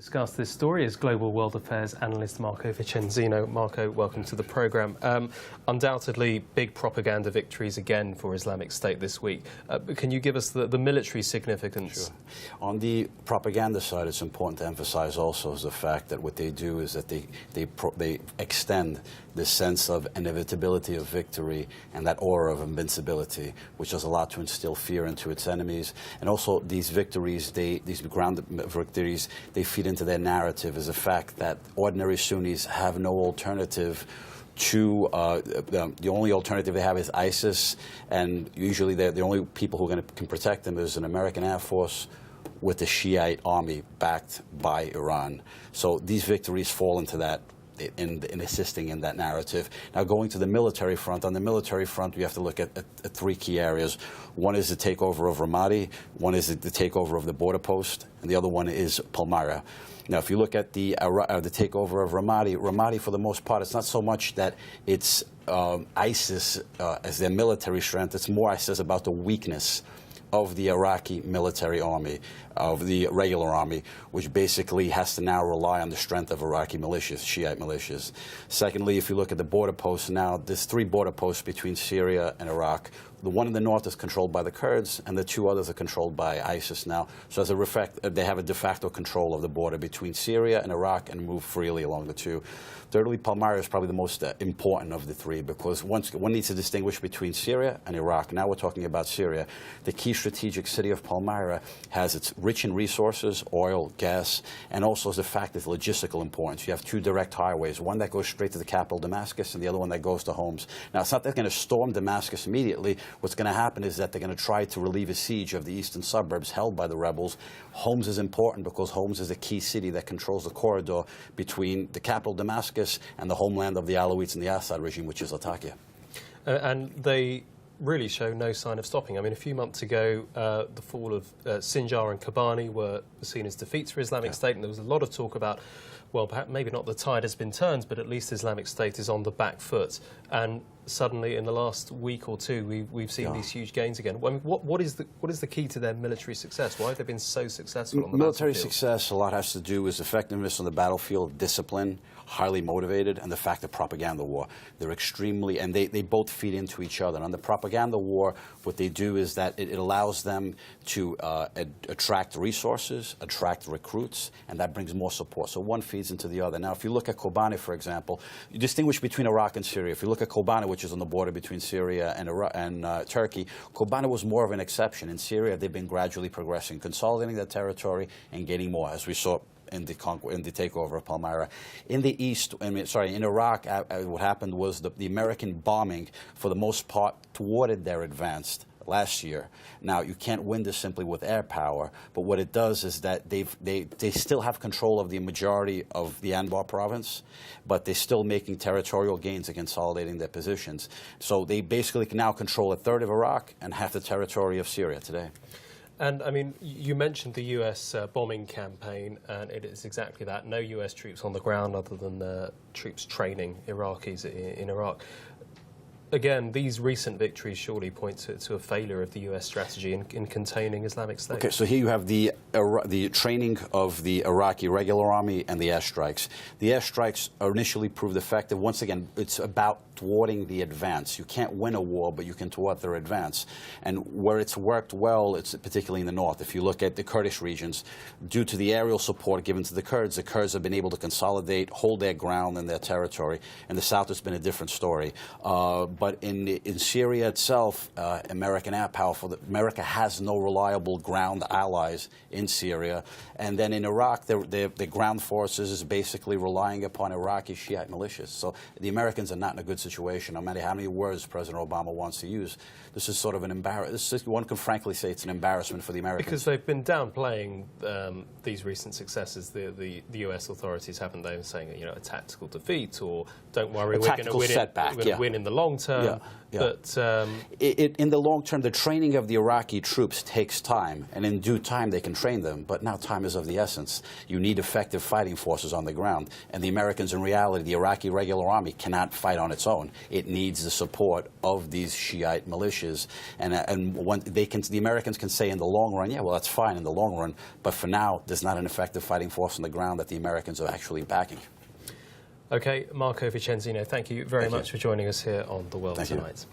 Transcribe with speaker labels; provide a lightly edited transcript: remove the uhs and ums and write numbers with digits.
Speaker 1: Discuss this story is Global World Affairs analyst Marco Vicenzino. Marco, welcome to the programme. Undoubtedly, big propaganda victories again for Islamic State this week. Can you give us the military significance?
Speaker 2: Sure. On the propaganda side, it's important to emphasize also is the fact that what they do is that they extend this sense of inevitability of victory and that aura of invincibility, which does a lot to instill fear into its enemies. And also these victories, these ground victories, they feed into their narrative as a fact that ordinary Sunnis have no alternative to the only alternative they have is ISIS, and usually the only people who can protect them is an American Air Force with the Shiite army backed by Iran. So these victories fall into that in assisting in that narrative. Now, going to the military front, on the military front, we have to look at three key areas. One is the takeover of Ramadi, one is the takeover of the border post, and the other one is Palmyra. Now, if you look at the takeover of Ramadi, Ramadi, for the most part, it's not so much that it's ISIS as their military strength. It's more ISIS about the weakness of the Iraqi military army, of the regular army, which basically has to now rely on the strength of Iraqi militias, Shiite militias. Secondly, if you look at the border posts now, there's three border posts between Syria and Iraq. The one in the north is controlled by the Kurds, and the two others are controlled by ISIS now. So as a effect, they have a de facto control of the border between Syria and Iraq and move freely along the two. Thirdly, Palmyra is probably the most important of the three, because one needs to distinguish between Syria and Iraq. Now we're talking about Syria. The key strategic city of Palmyra has its rich in resources, oil, gas, and also the fact of logistical importance. You have two direct highways, one that goes straight to the capital, Damascus, and the other one that goes to Homs. Now, it's not that they're going to storm Damascus immediately. What's going to happen is that they're going to try to relieve a siege of the eastern suburbs held by the rebels. Homs is important because Homs is a key city that controls the corridor between the capital, Damascus, and the homeland of the Alawites and the Assad regime, which is Latakia.
Speaker 1: And they really show no sign of stopping. I mean, a few months ago, the fall of Sinjar and Kobani were seen as defeats for Islamic State, and there was a lot of talk about, well, perhaps maybe not the tide has been turned, but at least Islamic State is on the back foot. And suddenly, in the last week or two, we've seen these huge gains again. I mean, what is the key to their military success? Why have they been so successful on the
Speaker 2: military success? A lot has to do with effectiveness on the battlefield, discipline, highly motivated, and the fact of propaganda war. They're extremely, and they both feed into each other. And on the propaganda war, what they do is that it allows them to attract resources, attract recruits, and that brings more support. So one feeds into the other. Now, if you look at Kobani, for example, you distinguish between Iraq and Syria. If you look at Kobani, which is on the border between Syria and Iraq and Turkey, Kobani was more of an exception. In Syria, they've been gradually progressing, consolidating their territory and gaining more, as we saw in the takeover of Palmyra. In the east, in Iraq, what happened was the American bombing, for the most part, thwarted their advance last year. Now, you can't win this simply with air power, but what it does is that they still have control of the majority of the Anbar province, but they're still making territorial gains and consolidating their positions. So they basically can now control a third of Iraq and half the territory of Syria today.
Speaker 1: And, I mean, you mentioned the U.S. Bombing campaign, and it is exactly that. No U.S. troops on the ground other than troops training Iraqis in Iraq. Again, these recent victories surely point to a failure of the U.S. strategy in containing Islamic State.
Speaker 2: Okay, so here you have the training of the Iraqi regular army and the airstrikes. The airstrikes initially proved effective. Once again, it's about thwarting the advance. You can't win a war, but you can thwart their advance. And where it's worked well, it's particularly in the north. If you look at the Kurdish regions, due to the aerial support given to the Kurds have been able to consolidate, hold their ground and their territory. In the south, it's been a different story. But in Syria itself, American air power, America has no reliable ground allies in Syria. And then in Iraq, the ground forces is basically relying upon Iraqi Shiite militias. So the Americans are not in a good situation, no matter how many words President Obama wants to use. This is sort of an embarrassment. One can frankly say it's an embarrassment for the Americans.
Speaker 1: Because they've been downplaying these recent successes, the U.S. authorities, haven't they, saying, you know, a tactical defeat, or don't worry, we're going to win in the long term, but
Speaker 2: in the long term, the training of the Iraqi troops takes time, and in due time they can train them. But now time is of the essence. You need effective fighting forces on the ground, and the Americans, in reality, the Iraqi regular army cannot fight on its own. It needs the support of these Shiite militias, and when the Americans can say in the long run, yeah, well, that's fine in the long run, but for now, there's not an effective fighting force on the ground that the Americans are actually backing.
Speaker 1: Okay, Marco Vicenzino, thank you very much for joining us here on The World Tonight.